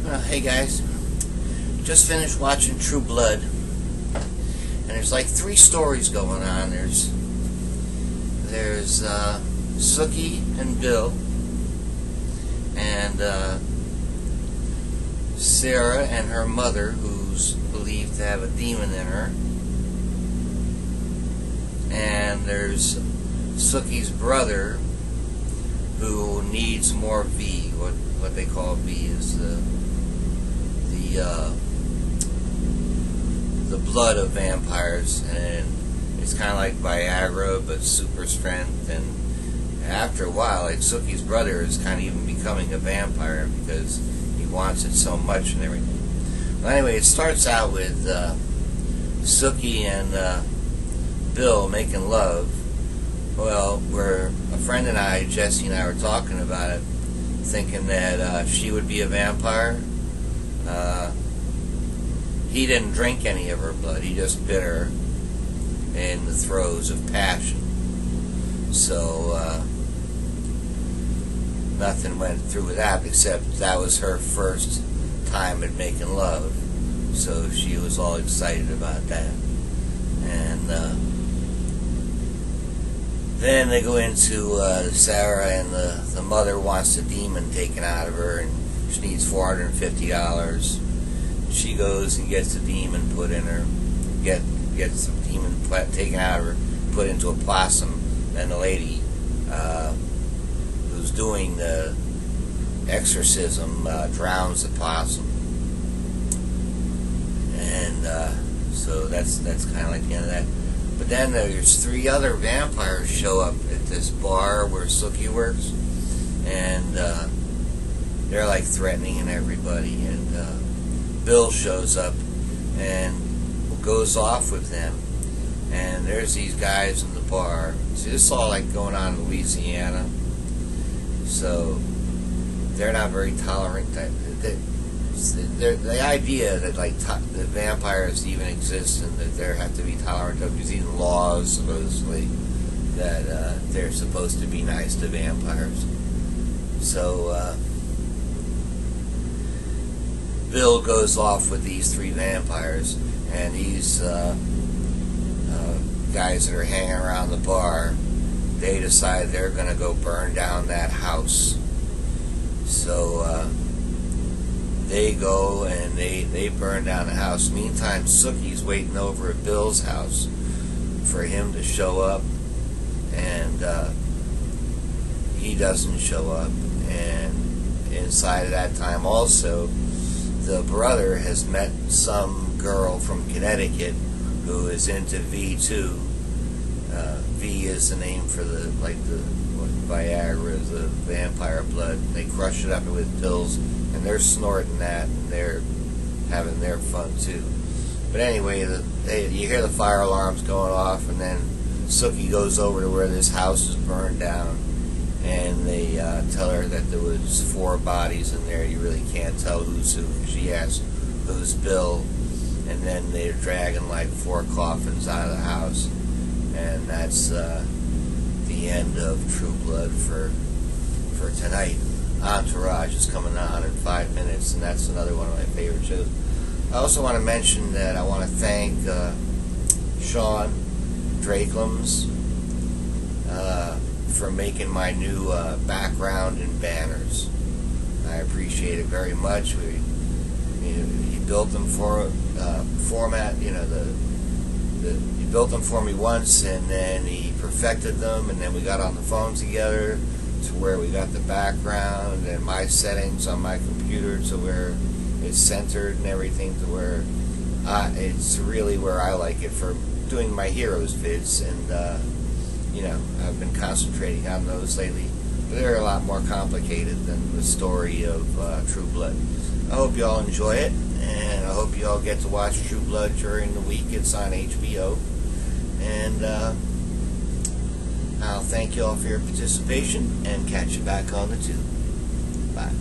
Hey guys, just finished watching True Blood, and there's like 3 stories going on. There's Sookie and Bill, and Sarah and her mother, who's believed to have a demon in her, and there's Sookie's brother, who needs more V. What they call V is the blood of vampires, and it's kind of like Viagra but super strength. And after a while, like, Sookie's brother is kind of even becoming a vampire because he wants it so much and everything. Well, anyway, it starts out with Sookie and Bill making love. Well, where a friend and I, Jesse and I, were talking about it, thinking that she would be a vampire. He didn't drink any of her blood. He just bit her in the throes of passion. So nothing went through with that, except that was her first time at making love. So she was all excited about that. And then they go into Sarah, and the mother wants the demon taken out of her, and she needs $450. She goes and gets the demon put in her, gets the demon taken out of her, put into a possum, and the lady who's doing the exorcism drowns the possum. And so that's kind of like the end of that. But then there's 3 other vampires show up at this bar where Sookie works, and they're like threatening everybody, and Bill shows up and goes off with them, and there's these guys in the bar. See, this is all like going on in Louisiana, so they're not very tolerant. The idea that like the vampires even exist and that they have to be tolerant of, there's even laws supposedly that they're supposed to be nice to vampires. So Bill goes off with these 3 vampires, and these guys that are hanging around the bar, they decide they're going to go burn down that house. So they go and they burn down the house. Meantime, Sookie's waiting over at Bill's house for him to show up, and he doesn't show up. And inside of that time also, the brother has met some girl from Connecticut who is into V2. V is the name for the Viagra is the vampire blood. They crush it up with pills, and they're snorting that, and they're having their fun too. But anyway, you hear the fire alarms going off, and then Sookie goes over to where this house is burned down, and they tell her that there was 4 bodies in there. You really can't tell who's who. She asks who's Bill, and then they're dragging like 4 coffins out of the house, and that's the end of True Blood for tonight. Entourage is coming on in 5 minutes, and that's another one of my favorite shows. I also want to mention that I want to thank Sean Drakelums for making my new background and banners. I appreciate it very much. He built them for format, he built them for me once, and then he perfected them, and then we got on the phone together to where we got the background and my settings on my computer to where it's centered and everything, to where it's really where I like it for doing my Heroes vids, and I've been concentrating on those lately, but they're a lot more complicated than the story of True Blood. I hope you all enjoy it, and I hope you all get to watch True Blood during the week. It's on HBO, and I'll thank you all for your participation, and catch you back on the tube. Bye.